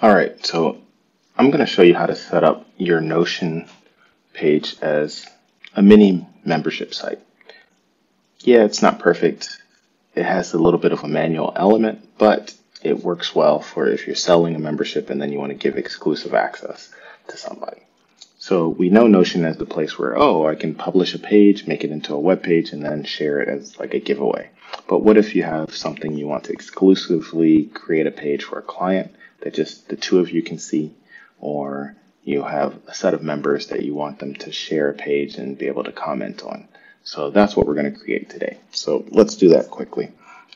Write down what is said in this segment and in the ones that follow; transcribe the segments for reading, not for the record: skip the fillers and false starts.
All right, so I'm going to show you how to set up your Notion page as a mini membership site. Yeah, it's not perfect. It has a little bit of a manual element, but it works well for if you're selling a membership and then you want to give exclusive access to somebody. So we know Notion as the place where, oh, I can publish a page, make it into a web page, and then share it as like a giveaway. But what if you have something you want to exclusively create a page for a client that just the two of you can see, or you have a set of members that you want them to share a page and be able to comment on. So that's what we're going to create today. So let's do that quickly.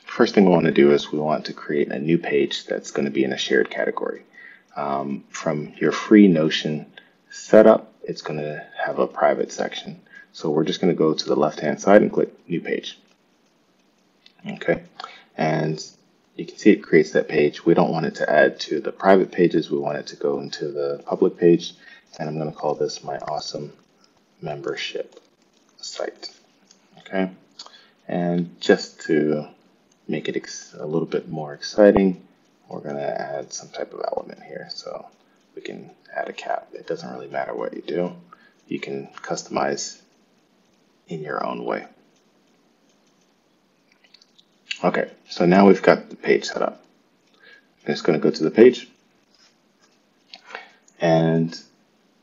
First thing we want to do is we want to create a new page that's going to be in a shared category. From your free Notion setup, it's going to have a private section. So we're just going to go to the left-hand side and click New Page. Okay, and you can see it creates that page. We don't want it to add to the private pages. We want it to go into the public page. And I'm going to call this my awesome membership site. Okay, and just to make it a little bit more exciting, we're going to add some type of element here. So we can add a cap. It doesn't really matter what you do. You can customize in your own way. Okay, so now we've got the page set up. I'm just going to go to the page. And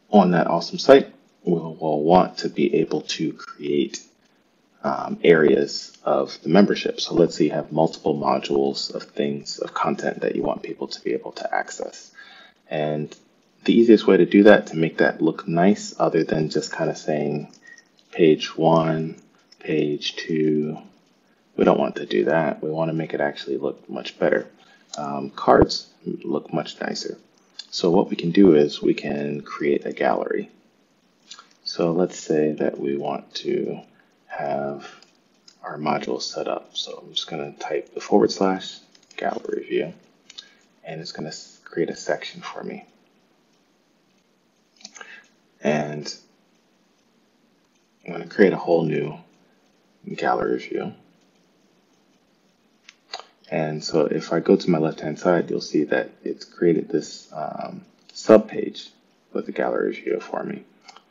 on that awesome site, we'll want to be able to create areas of the membership. So let's say you have multiple modules of things, of content that you want people to be able to access. And the easiest way to do that, to make that look nice, other than just kind of saying page 1, page 2, we don't want to do that. We want to make it actually look much better. Cards look much nicer. So what we can do is we can create a gallery. So let's say that we want to have our modules set up. So I'm just going to type the / gallery view, and it's going to create a section for me. And I'm going to create a whole new gallery view. And so if I go to my left-hand side, you'll see that it's created this sub-page with the gallery view for me.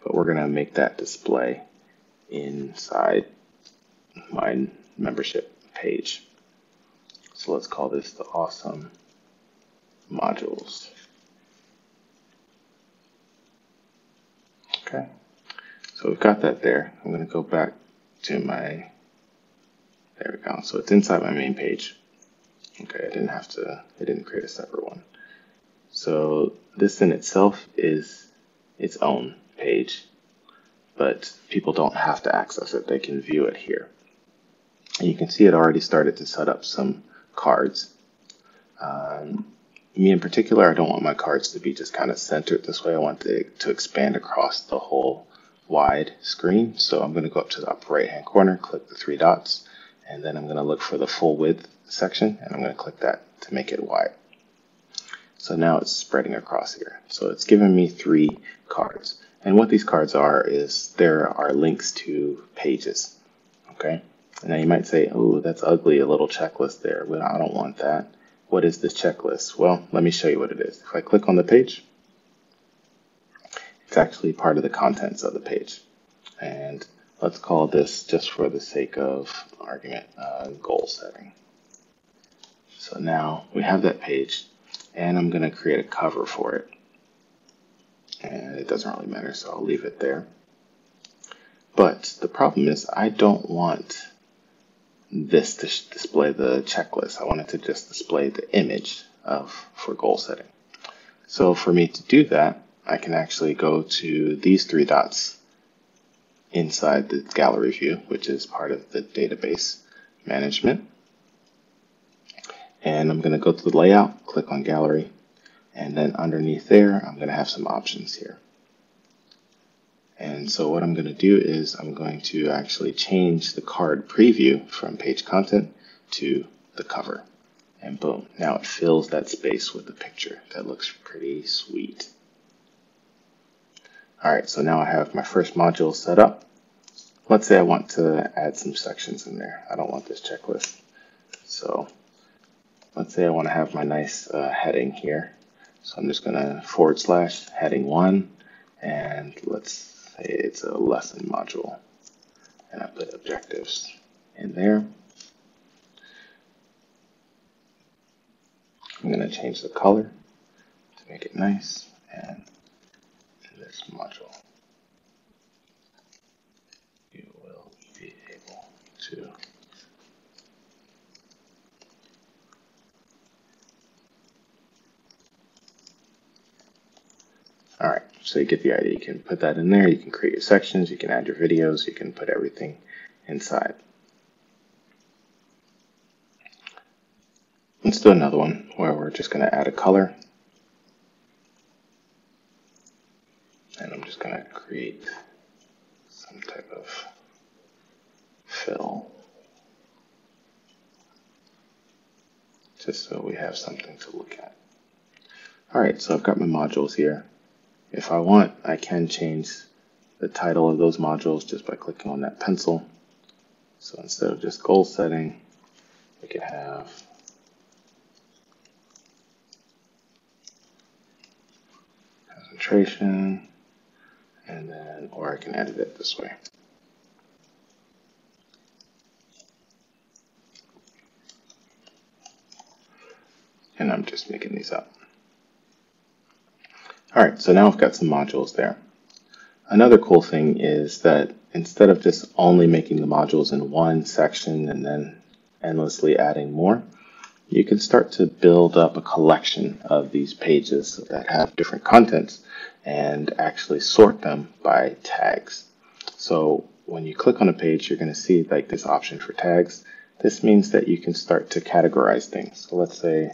But we're going to make that display inside my membership page. So let's call this the awesome modules. Okay, so we've got that there. I'm going to go back to my, there we go. So it's inside my main page. Okay, I didn't create a separate one. So this in itself is its own page, but people don't have to access it. They can view it here. And you can see it already started to set up some cards. Me in particular, I don't want my cards to be just kind of centered this way. I want it to expand across the whole wide screen. So I'm going to go up to the upper right hand corner, click the 3 dots, and then I'm going to look for the full width section, and I'm going to click that to make it wide. So now it's spreading across here. So it's given me 3 cards. And what these cards are is there are links to pages. Okay. And now you might say, oh, that's ugly, a little checklist there. Well, I don't want that. What is this checklist? Well, let me show you what it is. If I click on the page, it's actually part of the contents of the page. And let's call this, just for the sake of argument, goal setting. So now we have that page, and I'm going to create a cover for it. And it doesn't really matter, so I'll leave it there. But the problem is I don't want this to display the checklist. I want it to just display the image for goal setting. So for me to do that, I can actually go to these 3 dots inside the gallery view, which is part of the database management. And I'm going to go to the layout, click on gallery, and then underneath there, I'm going to have some options here. And so what I'm going to do is I'm going to actually change the card preview from page content to the cover. And boom, now it fills that space with the picture. That looks pretty sweet. All right, so now I have my first module set up. Let's say I want to add some sections in there. I don't want this checklist. So let's say I want to have my nice heading here. So I'm just going to / heading 1, and let's say it's a lesson module. And I put objectives in there. I'm going to change the color to make it nice, and in this module, you will be able to all right, so you get the idea. You can put that in there, you can create your sections, you can add your videos, you can put everything inside. Let's do another one where we're just going to add a color. And I'm just going to create some type of fill, just so we have something to look at. All right, so I've got my modules here. If I want, I can change the title of those modules just by clicking on that pencil. So instead of just goal setting, we could have concentration, and then, or I can edit it this way. And I'm just making these up. All right, so now I've got some modules there. Another cool thing is that instead of just only making the modules in one section and then endlessly adding more, you can start to build up a collection of these pages that have different contents and actually sort them by tags. So when you click on a page, you're going to see like this option for tags. This means that you can start to categorize things. So let's say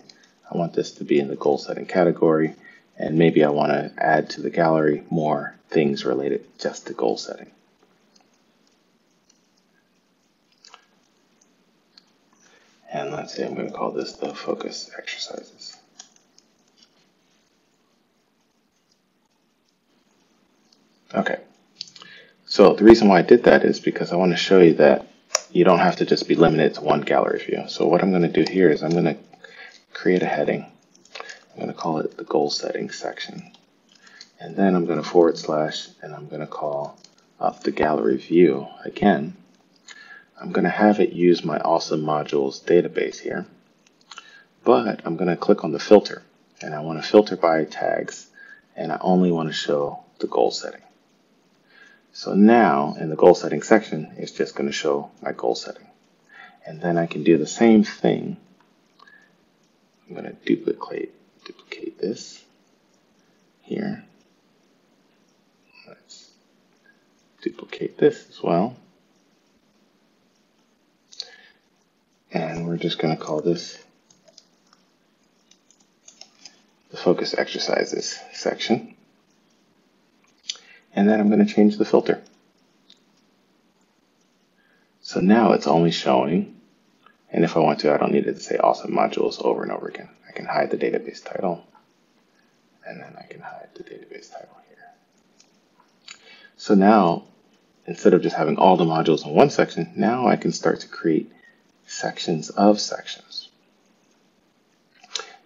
I want this to be in the goal setting category, and maybe I want to add to the gallery more things related just to goal setting. And let's say I'm going to call this the focus exercises. Okay, so the reason why I did that is because I want to show you that you don't have to just be limited to one gallery view. So what I'm going to do here is I'm going to create a heading. I'm going to call it the goal setting section. And then I'm going to / and I'm going to call up the gallery view again. I'm going to have it use my awesome modules database here. But I'm going to click on the filter. And I want to filter by tags. And I only want to show the goal setting. So now in the goal setting section, it's just going to show my goal setting. And then I can do the same thing. I'm going to duplicate this here. Let's duplicate this as well. And we're just going to call this the focus exercises section. And then I'm going to change the filter. So now it's only showing, and if I want to, I don't need it to say awesome modules over and over again. I can hide the database title, and then I can hide the database title here. So now, instead of just having all the modules in one section, now I can start to create sections of sections.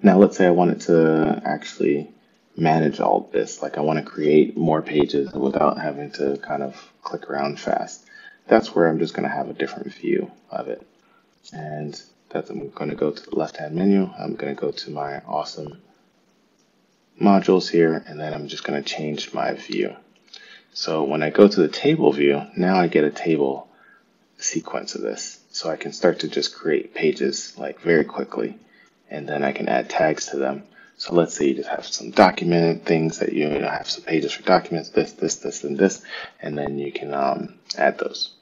Now let's say I wanted to actually manage all of this, like I want to create more pages without having to kind of click around fast. That's where I'm just going to have a different view of it. And that's, I'm going to go to the left-hand menu. I'm going to go to my awesome modules here, and then I'm just going to change my view. So when I go to the table view, now I get a table sequence of this. So I can start to just create pages like very quickly, and then I can add tags to them. So let's say you just have some documented things that you have some pages for documents, this, and this, and then you can add those.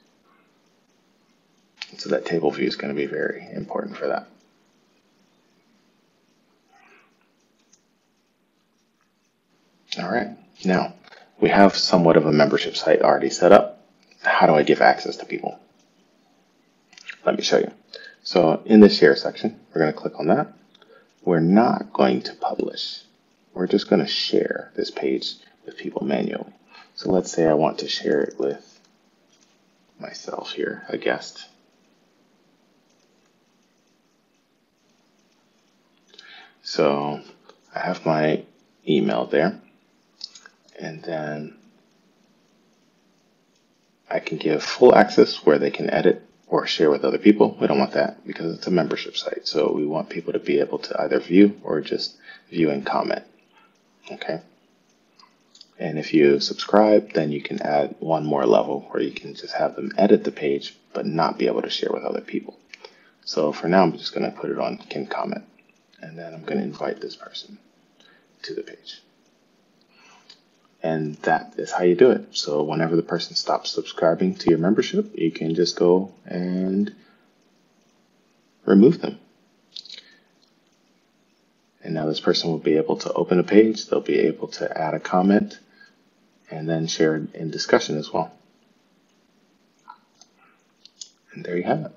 So that table view is going to be very important for that. All right, now we have somewhat of a membership site already set up. How do I give access to people? Let me show you. So in the share section, we're going to click on that. We're not going to publish. We're just going to share this page with people manually. So let's say I want to share it with myself here, a guest. So I have my email there. And then I can give full access where they can edit or share with other people. We don't want that because it's a membership site. So we want people to be able to either view or just view and comment. Okay. And if you subscribe, then you can add one more level where you can just have them edit the page, but not be able to share with other people. So for now, I'm just going to put it on can comment. And then I'm going to invite this person to the page. And that is how you do it. So whenever the person stops subscribing to your membership, you can just go and remove them. And now this person will be able to open a page. They'll be able to add a comment and then share it in discussion as well. And there you have it.